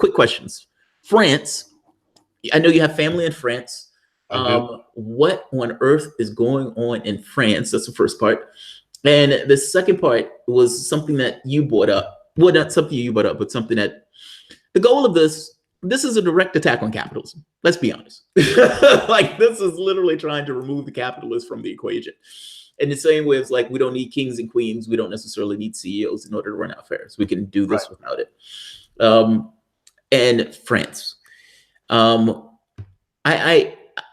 quick questions. France, I know you have family in France. I do. What on earth is going on in France? That's the first part. And the second part was something that you brought up. Well, not something you brought up, but something that the goal of this is a direct attack on capitalism. Let's be honest. Like, this is literally trying to remove the capitalists from the equation. In the same way, it's like we don't need kings and queens. We don't necessarily need CEOs in order to run our affairs. We can do this without it. And France.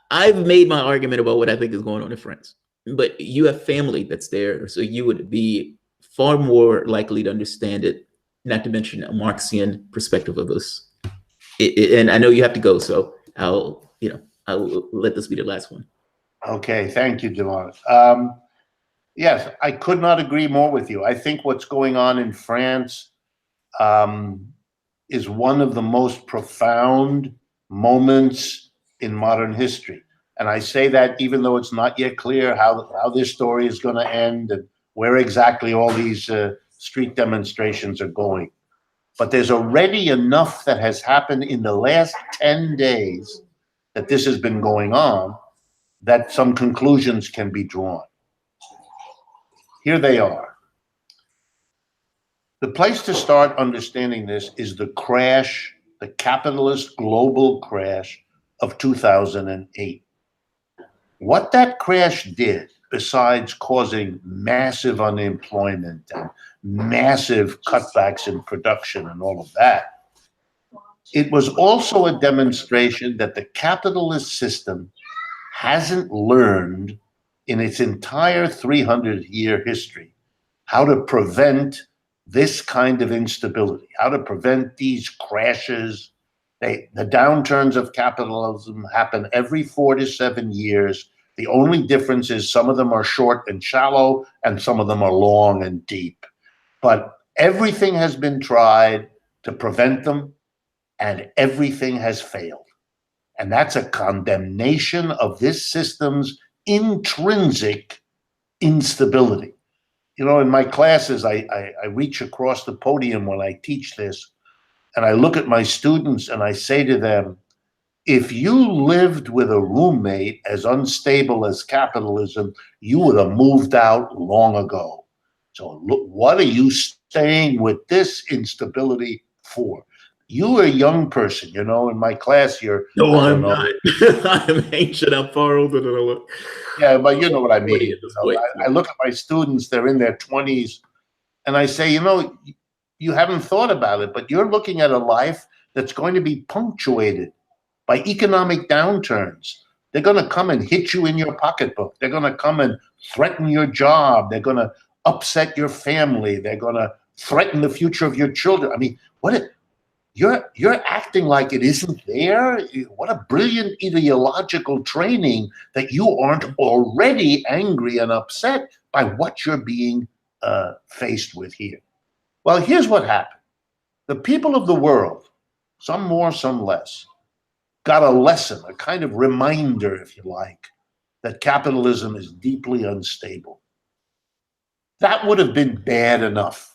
I've made my argument about what I think is going on in France, but you have family that's there, so you would be far more likely to understand it. Not to mention a Marxian perspective of this. And I know you have to go, so I'll let this be the last one. Okay, thank you, Jamarl. Yes, I could not agree more with you. I think what's going on in France is one of the most profound moments in modern history. And I say that even though it's not yet clear how this story is going to end and where exactly all these street demonstrations are going. But there's already enough that has happened in the last 10 days that this has been going on that some conclusions can be drawn. Here they are. The place to start understanding this is the crash, the capitalist global crash of 2008. What that crash did, besides causing massive unemployment and massive cutbacks in production and all of that, it was also a demonstration that the capitalist system hasn't learned in its entire 300-year history how to prevent this kind of instability, how to prevent these crashes. The downturns of capitalism happen every 4 to 7 years. The only difference is some of them are short and shallow, and some of them are long and deep. But everything has been tried to prevent them, and everything has failed. And that's a condemnation of this system's intrinsic instability. You know, in my classes, I reach across the podium when I teach this, and I look at my students and I say to them, if you lived with a roommate as unstable as capitalism, you would have moved out long ago. So look, what are you staying with this instability for? You are a young person, you know, in my class, you're... No, I'm not. I'm ancient. I'm far older than I look. Yeah, but you know what I mean. You know, I look at my students, they're in their 20s, and I say, you know, you haven't thought about it, but you're looking at a life that's going to be punctuated by economic downturns. They're going to come and hit you in your pocketbook. They're going to come and threaten your job. They're going to upset your family. They're going to threaten the future of your children. I mean, you're acting like it isn't there. What a brilliant ideological training that you aren't already angry and upset by what you're being faced with here. Well, here's what happened. The people of the world, some more, some less, got a lesson, a kind of reminder, if you like, that capitalism is deeply unstable. That would have been bad enough.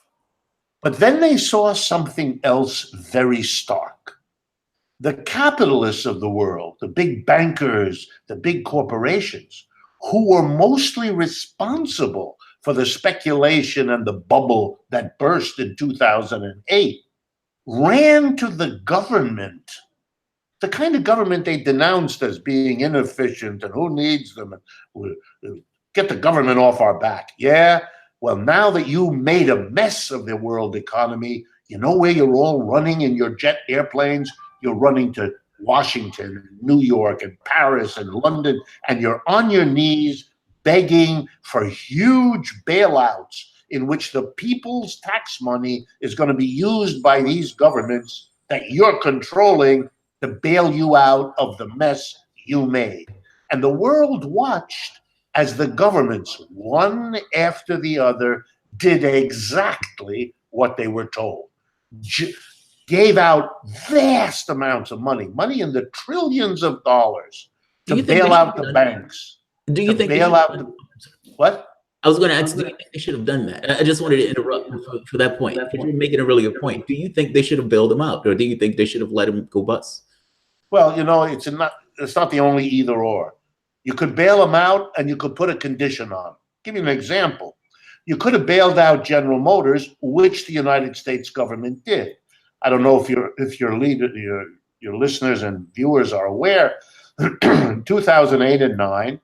But then they saw something else very stark. The capitalists of the world, the big bankers, the big corporations, who were mostly responsible for the speculation and the bubble that burst in 2008, ran to the government, the kind of government they denounced as being inefficient and who needs them, and we'll get the government off our back. Yeah, well, now that you made a mess of the world economy, you know where you're all running in your jet airplanes? You're running to Washington, New York, and Paris, and London, and you're on your knees begging for huge bailouts in which the people's tax money is going to be used by these governments that you're controlling to bail you out of the mess you made. And the world watched as the governments, one after the other, did exactly what they were told. Gave out vast amounts of money in the trillions of dollars to bail out the banks. Do you think bail out the, what? I was going to ask, do you think they should have done that? I just wanted to interrupt for that point, because you're making a really good point. Do you think they should have bailed him out, or do you think they should have let him go bust? Well, you know, it's not the only either or. You could bail them out, and you could put a condition on. Give you an example. You could have bailed out General Motors, which the United States government did. I don't know if your listeners and viewers are aware. In 2008 and 9,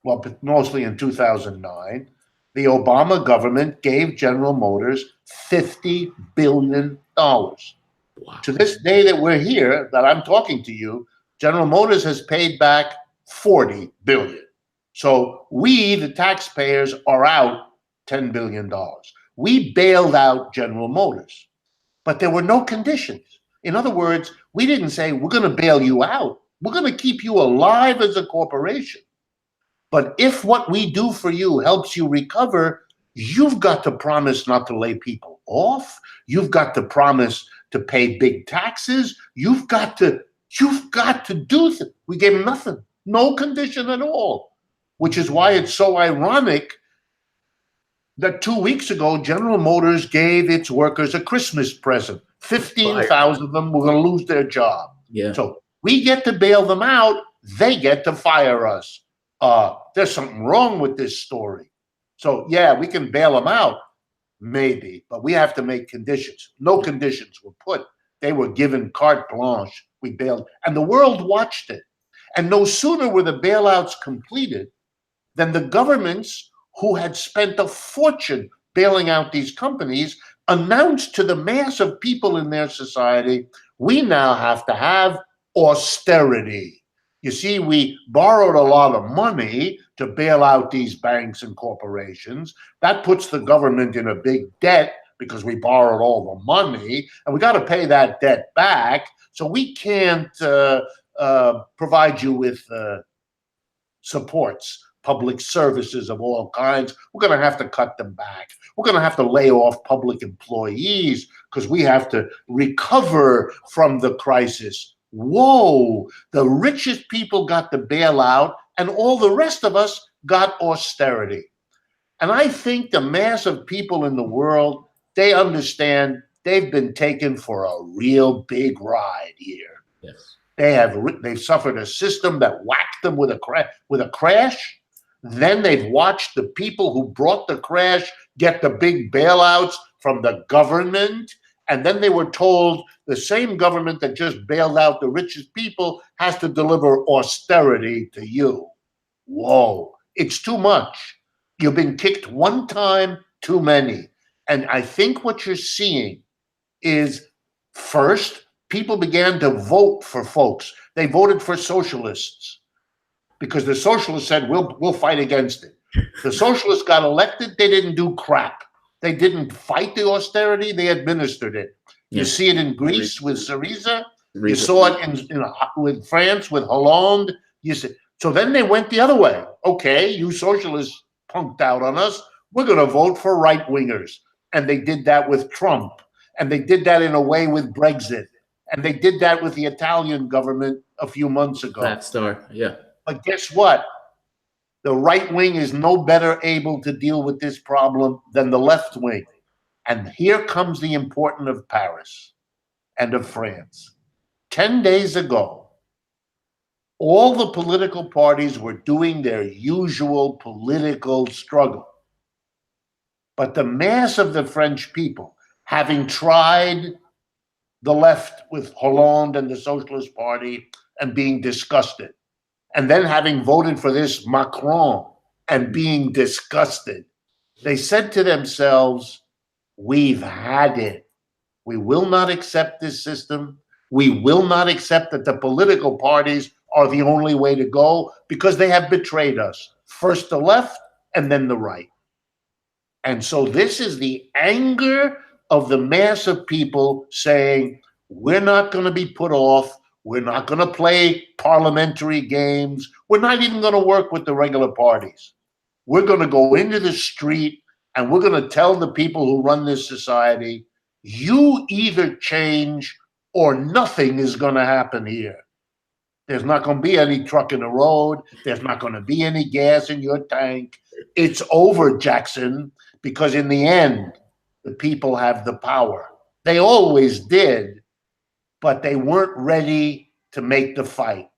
but mostly in 2009, the Obama government gave General Motors $50 billion. Wow. To this day that we're here, that I'm talking to you, General Motors has paid back $40 billion. So we, the taxpayers, are out $10 billion. We bailed out General Motors, but there were no conditions. In other words, we didn't say, we're going to bail you out. We're going to keep you alive as a corporation. But if what we do for you helps you recover, you've got to promise not to lay people off. You've got to promise to pay big taxes. You've got to do it. We gave him nothing, no condition at all, which is why it's so ironic that 2 weeks ago, General Motors gave its workers a Christmas present. 15,000 of them were going to lose their job. Yeah. So we get to bail them out. They get to fire us. There's something wrong with this story. So yeah, we can bail them out, maybe, but we have to make conditions. No conditions were put. They were given carte blanche. We bailed, and the world watched it. And no sooner were the bailouts completed than the governments who had spent a fortune bailing out these companies announced to the mass of people in their society, we now have to have austerity. You see, we borrowed a lot of money to bail out these banks and corporations. That puts the government in a big debt because we borrowed all the money, and we got to pay that debt back. So we can't provide you with supports, public services of all kinds. We're going to have to cut them back. We're going to have to lay off public employees because we have to recover from the crisis. Whoa, the richest people got the bailout and all the rest of us got austerity. And I think the mass of people in the world, they understand they've been taken for a real big ride here. Yes. They've suffered a system that whacked them with a crash. Then they've watched the people who brought the crash get the big bailouts from the government. And then they were told the same government that just bailed out the richest people has to deliver austerity to you. Whoa, it's too much. You've been kicked one time too many. And I think what you're seeing is, first, people began to vote for folks. They voted for socialists because the socialists said, we'll fight against it. The socialists got elected. They didn't do crap. They didn't fight the austerity. They administered it. Yeah. You see it in Greece with Syriza. You saw it with France with Hollande. So then they went the other way. Okay, you socialists punked out on us. We're going to vote for right-wingers. And they did that with Trump. And they did that in a way with Brexit. And they did that with the Italian government a few months ago. That star, yeah. But guess what? The right wing is no better able to deal with this problem than the left wing. And here comes the importance of Paris and of France. 10 days ago, all the political parties were doing their usual political struggle. But the mass of the French people, having tried the left with Hollande and the Socialist Party and being disgusted, and then having voted for this Macron and being disgusted, they said to themselves, we've had it. We will not accept this system. We will not accept that the political parties are the only way to go because they have betrayed us. First the left and then the right. And so this is the anger of the mass of people saying, we're not going to be put off. We're not going to play parliamentary games. We're not even going to work with the regular parties. We're going to go into the street and we're going to tell the people who run this society, you either change or nothing is going to happen here. There's not going to be any truck in the road. There's not going to be any gas in your tank. It's over, Jackson, because in the end, the people have the power. They always did, but they weren't ready to make the fight.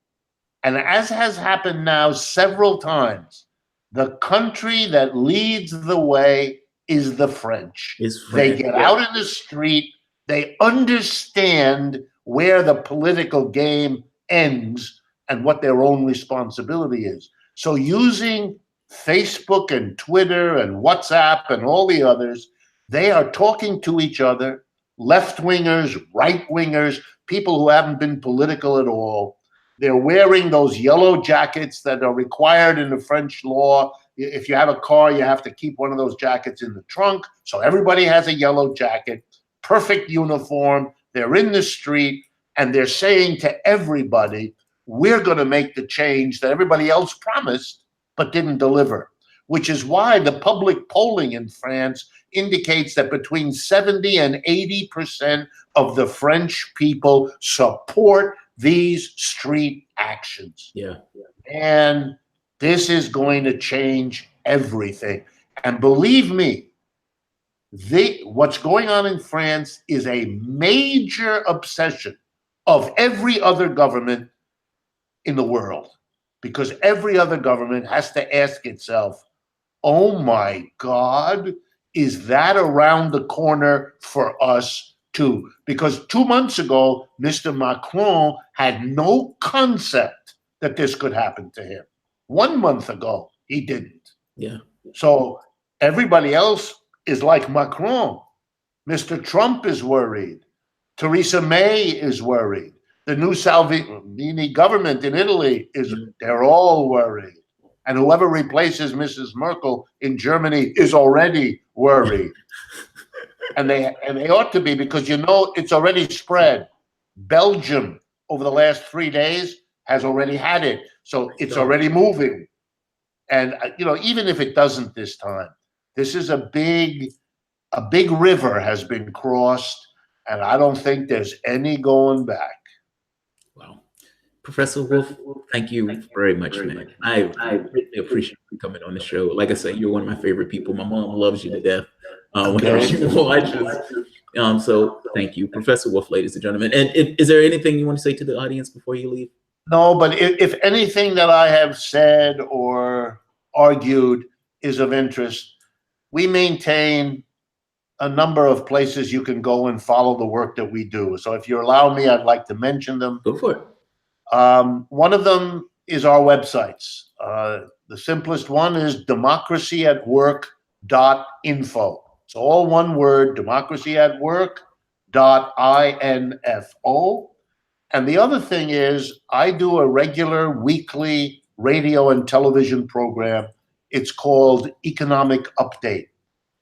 And as has happened now several times, the country that leads the way is the French. They get out in the street. They understand where the political game ends and what their own responsibility is. So using Facebook and Twitter and WhatsApp and all the others, they are talking to each other, left-wingers, right-wingers, people who haven't been political at all. They're wearing those yellow jackets that are required in the French law. If you have a car, you have to keep one of those jackets in the trunk. So everybody has a yellow jacket, perfect uniform. They're in the street, and they're saying to everybody, we're going to make the change that everybody else promised but didn't deliver, which is why the public polling in France indicates that between 70 and 80% of the French people support these street actions. Yeah. And this is going to change everything. And believe me, what's going on in France is a major obsession of every other government in the world, because every other government has to ask itself, oh my God, is that around the corner for us too? Because 2 months ago, Mr. Macron had no concept that this could happen to him. 1 month ago, he didn't. Yeah. So everybody else is like Macron. Mr. Trump is worried. Theresa May is worried. The new Salvini government in Italy they're all worried. And whoever replaces Mrs. Merkel in Germany is already worried. and they ought to be, because it's already spread. Belgium over the last 3 days has already had it. So it's already moving. And even if it doesn't this time, this is a big river has been crossed, and I don't think there's any going back. Wow. Professor Wolff, thank you very much, man. I really appreciate you coming on the show. Like I said, you're one of my favorite people. My mom loves you to death whenever she watches. So thank you, Professor Wolff, ladies and gentlemen. And is there anything you want to say to the audience before you leave? No, but if anything that I have said or argued is of interest, we maintain a number of places you can go and follow the work that we do. So if you allow me, I'd like to mention them. Go for it. One of them is our websites. The simplest one is democracyatwork.info. So all one word, democracyatwork.info. And the other thing is I do a regular weekly radio and television program. It's called Economic Update.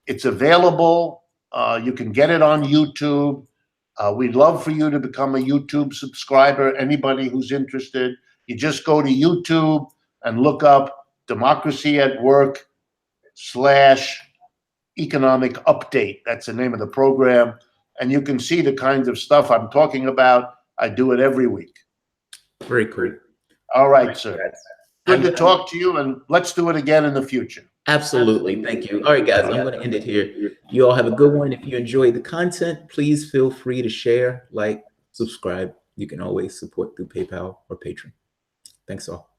It's available. You can get it on YouTube. We'd love for you to become a YouTube subscriber. Anybody who's interested, you just go to YouTube and look up Democracy at Work /Economic Update. That's the name of the program. And you can see the kinds of stuff I'm talking about. I do it every week. Very cool. All right, sir. Good to talk to you, and let's do it again in the future. Absolutely. Thank you. All right, guys, I'm going to end it here. You all have a good one. If you enjoyed the content, please feel free to share, like, subscribe. You can always support through PayPal or Patreon. Thanks all.